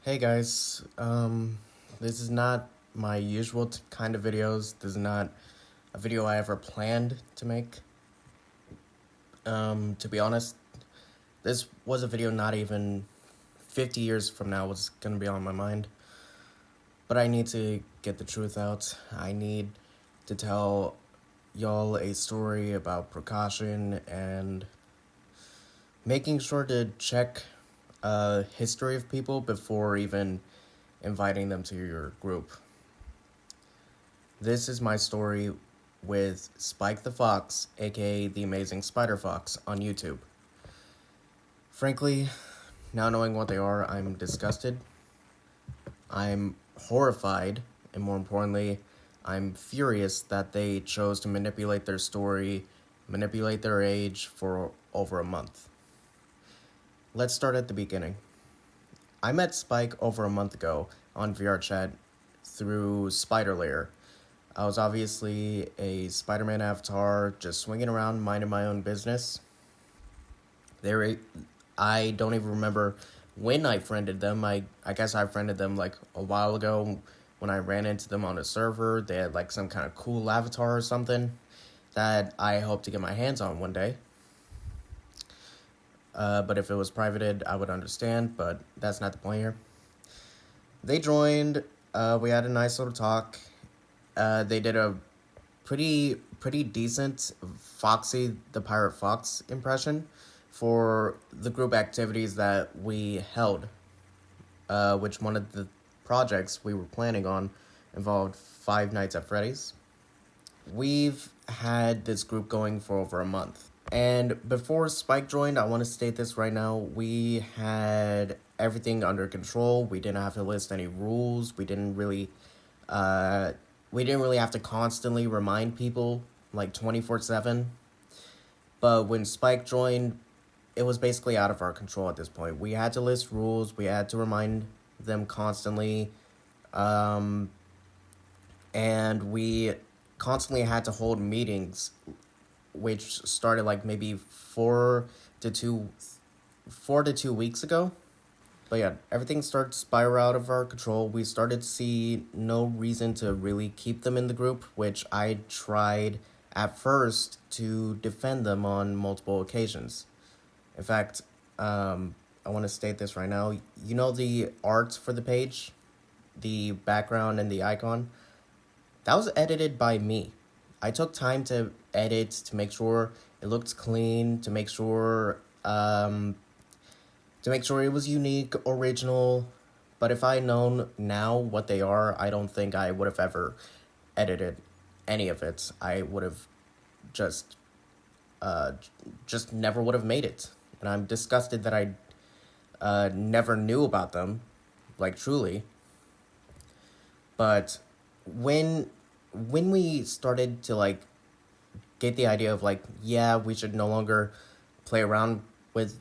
Hey guys, this is not my usual kind of videos. This is not a video I ever planned to make. To be honest, this was a video not even 50 years from now was gonna be on my mind. But I need to get the truth out. I need to tell y'all a story about precaution and making sure to check history of people before even inviting them to your group. This is my story with Spike the Fox, aka the Amazing Spider Fox, on YouTube. Frankly, now knowing what they are, I'm disgusted. I'm horrified, and more importantly, I'm furious that they chose to manipulate their story, manipulate their age for over a month. Let's start at the beginning. I met Spike over a month ago on VRChat through SpiderLayer. I was obviously a Spider-Man avatar, just swinging around, minding my own business. I don't even remember when I friended them. I guess I friended them like a while ago when I ran into them on a server. They had like some kind of cool avatar or something that I hope to get my hands on one day. But if it was privated, I would understand, but that's not the point here. They joined, we had a nice little talk. They did a pretty decent Foxy the Pirate Fox impression for the group activities that we held, which one of the projects we were planning on involved Five Nights at Freddy's. We've had this group going for over a month. And before Spike joined, I want to state this right now, we had everything under control. We didn't have to list any rules. We didn't really have to constantly remind people like 24/7. But when Spike joined, it was basically out of our control at this point. We had to list rules. We had to remind them constantly. And we constantly had to hold meetings, which started like maybe 4 to 2 weeks ago. But yeah, everything started to spiral out of our control. We started to see no reason to really keep them in the group, which I tried at first to defend them on multiple occasions. In fact, I want to state this right now. You know the art for the page? The background and the icon? That was edited by me. I took time to edit, to make sure it looked clean, to make sure it was unique, original. But if I had known now what they are, I don't think I would have ever edited any of it. I would have just never would have made it. And I'm disgusted that I never knew about them, like truly. But when we started to like get the idea of like, yeah, we should no longer play around with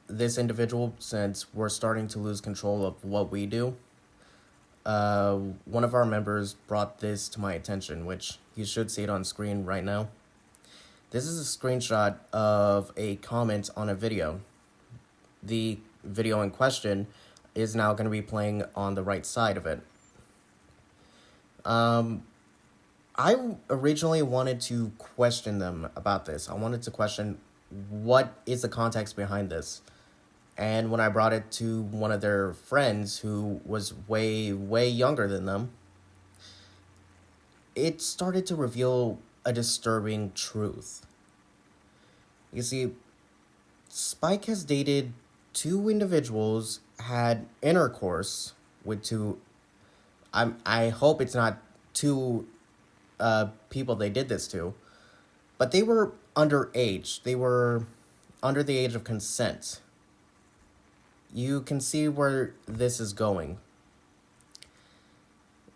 this individual since we're starting to lose control of what we do, one of our members brought this to my attention, which you should see it on screen right now. This is a screenshot of a comment on a video. The video in question is now going to be playing on the right side of it. I originally wanted to question them about this. I wanted to question what is the context behind this. And when I brought it to one of their friends who was way, way younger than them, it started to reveal a disturbing truth. You see, Spike has dated two individuals, had intercourse with two. I hope it's not two people they did this to, but they were underage. They were under the age of consent. You can see where this is going.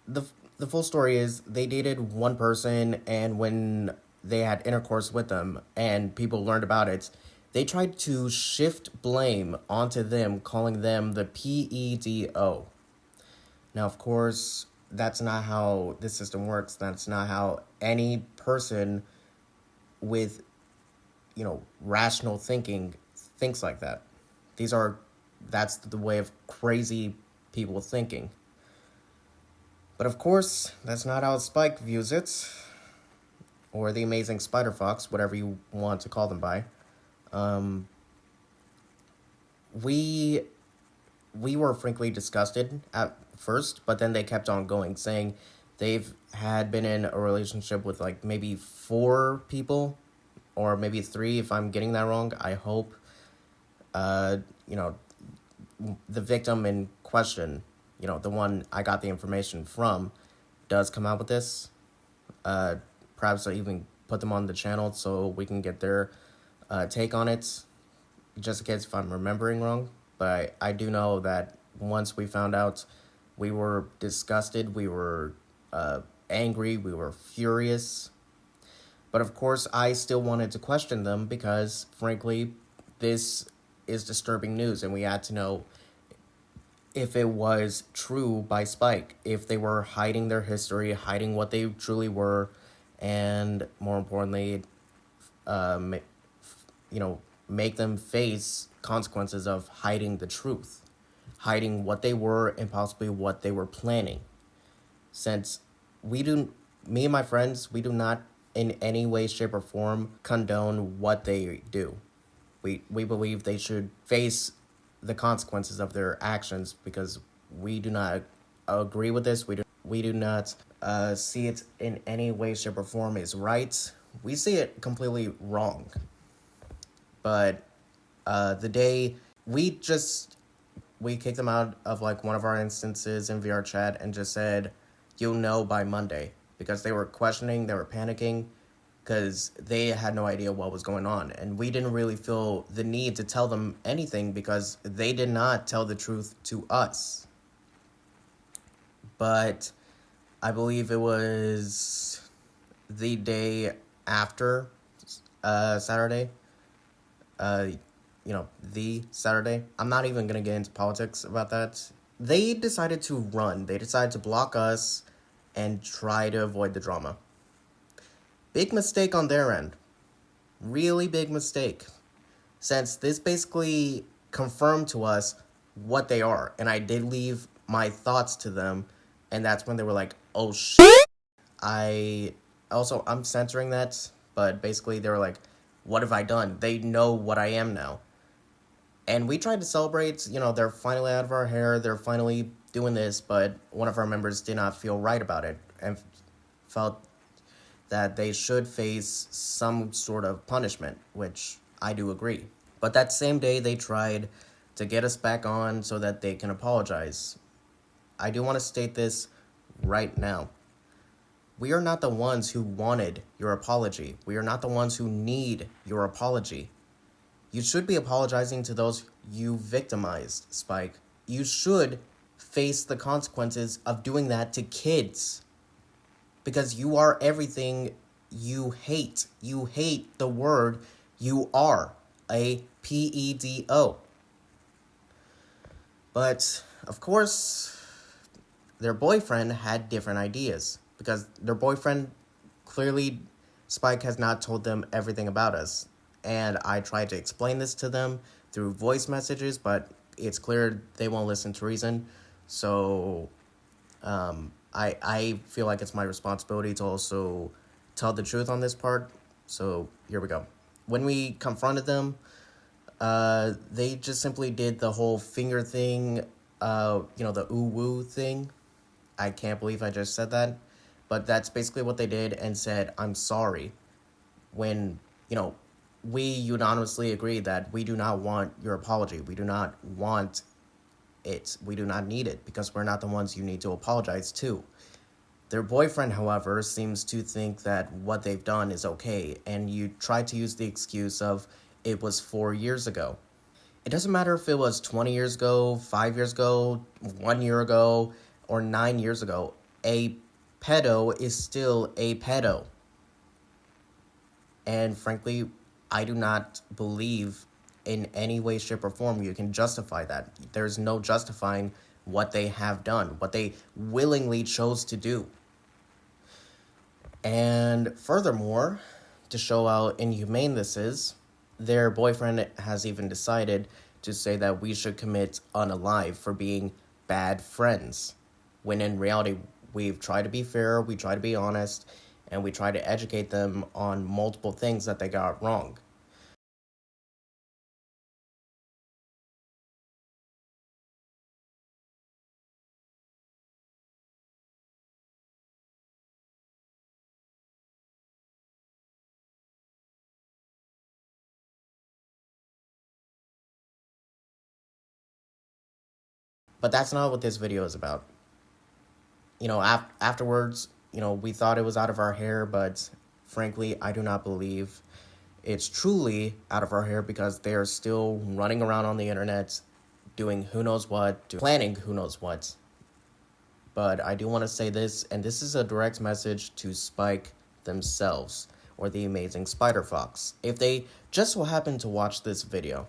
The full story is they dated one person, and when they had intercourse with them and people learned about it, they tried to shift blame onto them, calling them the PEDO. Now, of course, that's not how this system works. That's not how any person with, rational thinking thinks like that. That's the way of crazy people thinking. But of course, that's not how Spike views it, or the amazing Spider Fox, whatever you want to call them by. Um, we we were frankly disgusted at first, but then they kept on going, saying they've had been in a relationship with like maybe 4 people, or maybe 3 if I'm getting that wrong. I hope, uh, you know, the victim in question, the one I got the information from, does come out with this. Uh, Perhaps I even put them on the channel so we can get their take on it, just in case if I'm remembering wrong. But I do know that once we found out, we were disgusted, we were angry, we were furious. But of course, I still wanted to question them because, frankly, this is disturbing news, and we had to know if it was true by Spike, if they were hiding their history, hiding what they truly were, and more importantly, uh, make them face consequences of hiding the truth, hiding what they were and possibly what they were planning. Since we do, me and my friends, we do not in any way, shape, or form condone what they do. We believe they should face the consequences of their actions because we do not agree with this. We do not see it in any way, shape, or form as right. We see it completely wrong. But the day we kicked them out of like one of our instances in VR chat and just said, "You'll know by Monday," because they were questioning, they were panicking, because they had no idea what was going on, and we didn't really feel the need to tell them anything because they did not tell the truth to us. But I believe it was the day after Saturday. The Saturday. I'm not even gonna get into politics about that. They decided to run. They decided to block us and try to avoid the drama. Big mistake on their end. Really big mistake. Since this basically confirmed to us what they are. And I did leave my thoughts to them. And that's when they were like, "Oh shit." I'm censoring that. But basically they were like, "What have I done?" They know what I am now. And we tried to celebrate, they're finally out of our hair, they're finally doing this, but one of our members did not feel right about it and felt that they should face some sort of punishment, which I do agree. But that same day, they tried to get us back on so that they can apologize. I do want to state this right now. We are not the ones who wanted your apology. We are not the ones who need your apology. You should be apologizing to those you victimized, Spike. You should face the consequences of doing that to kids. Because you are everything you hate. You hate the word you are. A pedo. But, of course, their boyfriend had different ideas. Because their boyfriend, clearly, Spike has not told them everything about us. And I tried to explain this to them through voice messages, but it's clear they won't listen to reason. So I feel like it's my responsibility to also tell the truth on this part. So here we go. When we confronted them, they just simply did the whole finger thing, the ooh-woo thing. I can't believe I just said that. But that's basically what they did and said, "I'm sorry." When, we unanimously agree that we do not want your apology. We do not want it. We do not need it because we're not the ones you need to apologize to. Their boyfriend, however, seems to think that what they've done is okay, and you try to use the excuse of it was 4 years ago. It doesn't matter if it was 20 years ago, 5 years ago, 1 year ago, or 9 years ago. A pedo is still a pedo. And frankly, I do not believe in any way, shape, or form you can justify that. There's no justifying what they have done, what they willingly chose to do. And furthermore, to show how inhumane this is, their boyfriend has even decided to say that we should commit unalive for being bad friends. When in reality, we've tried to be fair, we try to be honest, and we try to educate them on multiple things that they got wrong. But that's not what this video is about. Afterwards, we thought it was out of our hair, but frankly, I do not believe it's truly out of our hair because they are still running around on the internet doing who knows what, planning who knows what. But I do want to say this, and this is a direct message to Spike themselves, or the Amazing Spider Fox. If they just so happen to watch this video,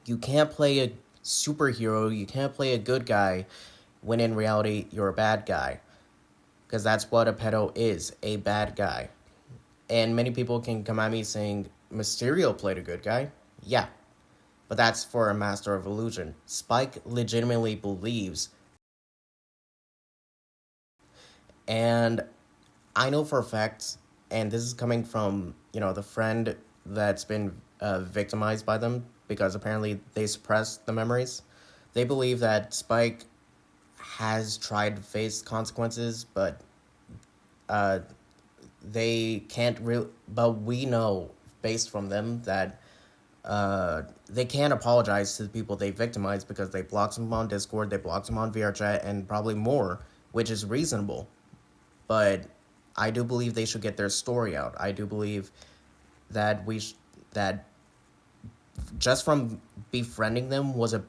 you can't play a superhero, you can't play a good guy, when in reality, you're a bad guy. Because that's what a pedo is, a bad guy. And many people can come at me saying, Mysterio played a good guy. Yeah, but that's for a Master of Illusion. Spike legitimately believes, and I know for a fact, and this is coming from, the friend that's been victimized by them, because apparently they suppressed the memories. They believe that Spike has tried to face consequences, but they can't really. But we know, based from them, that they can't apologize to the people they victimized because they blocked them on Discord, they blocked them on VRChat, and probably more, which is reasonable. But I do believe they should get their story out. I do believe that that just from befriending them was a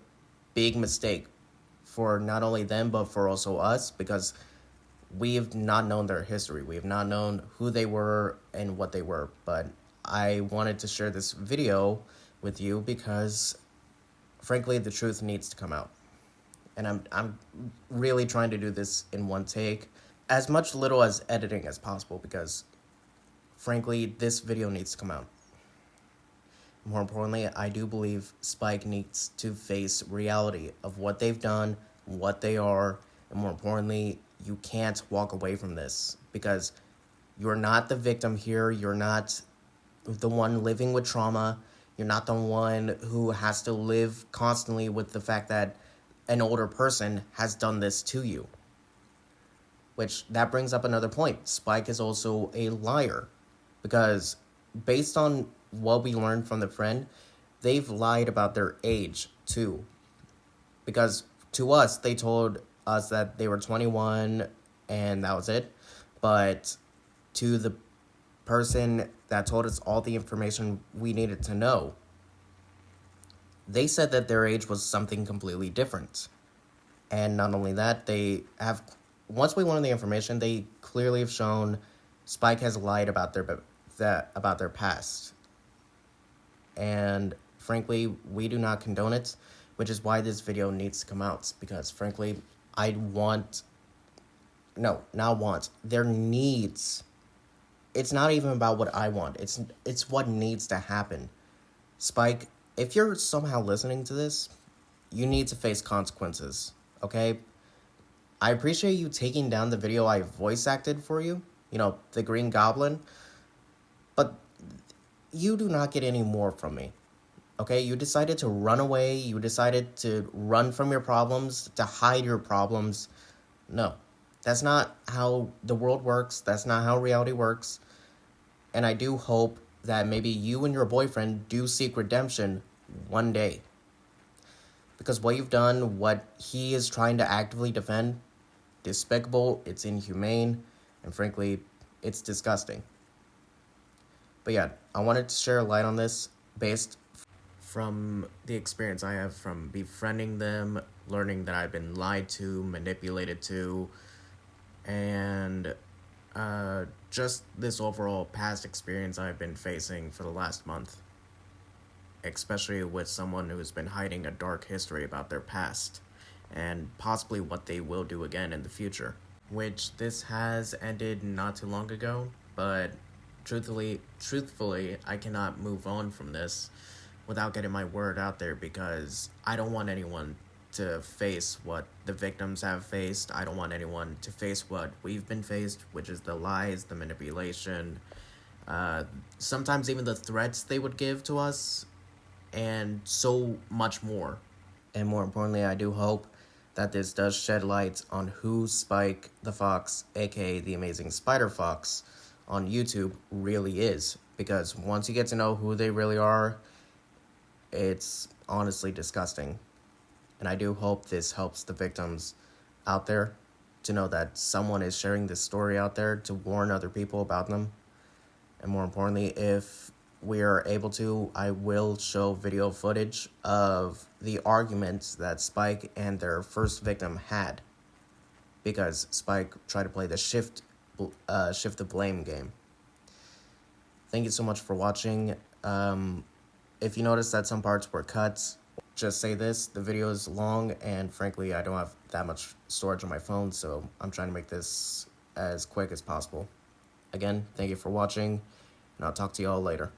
big mistake for not only them but for also us, because we have not known their history. We have not known who they were and what they were. But I wanted to share this video with you because, frankly, the truth needs to come out. And I'm really trying to do this in one take, as much little as editing as possible, because, frankly, this video needs to come out. More importantly, I do believe Spike needs to face reality of what they've done, what they are, and more importantly, you can't walk away from this because you're not the victim here. You're not the one living with trauma. You're not the one who has to live constantly with the fact that an older person has done this to you. Which, that brings up another point. Spike is also a liar because based on what we learned from the friend, they've lied about their age too. Because to us, they told us that they were 21 and that was it. But to the person that told us all the information we needed to know, they said that their age was something completely different. And not only that, once we learned the information, they clearly have shown Spike has lied about their past. And frankly, we do not condone it, which is why this video needs to come out. Because frankly, there needs. It's not even about what I want. It's what needs to happen. Spike, if you're somehow listening to this, you need to face consequences, okay? I appreciate you taking down the video I voice acted for you, the Green Goblin, but you do not get any more from me, okay? You decided to run away, you decided to run from your problems, to hide your problems. No, that's not how the world works, that's not how reality works, and I do hope that maybe you and your boyfriend do seek redemption one day. Because what you've done, what he is trying to actively defend, despicable, it's inhumane, and frankly, it's disgusting. But yeah, I wanted to share a light on this based from the experience I have from befriending them, learning that I've been lied to, manipulated to, and just this overall past experience I've been facing for the last month. Especially with someone who's been hiding a dark history about their past, and possibly what they will do again in the future. Which this has ended not too long ago, but truthfully, I cannot move on from this without getting my word out there because I don't want anyone to face what the victims have faced. I don't want anyone to face what we've been faced, which is the lies, the manipulation, sometimes even the threats they would give to us, and so much more. And more importantly, I do hope that this does shed light on who Spike the Fox, aka the Amazing Spider Fox, on YouTube really is. Because once you get to know who they really are, it's honestly disgusting. And I do hope this helps the victims out there to know that someone is sharing this story out there to warn other people about them. And more importantly, if we are able to, I will show video footage of the arguments that Spike and their first victim had. Because Spike tried to play the shift the blame game. Thank you so much for watching. If you notice that some parts were cut, just say this, the video is long, and frankly, I don't have that much storage on my phone, so I'm trying to make this as quick as possible. Again, thank you for watching, and I'll talk to you all later.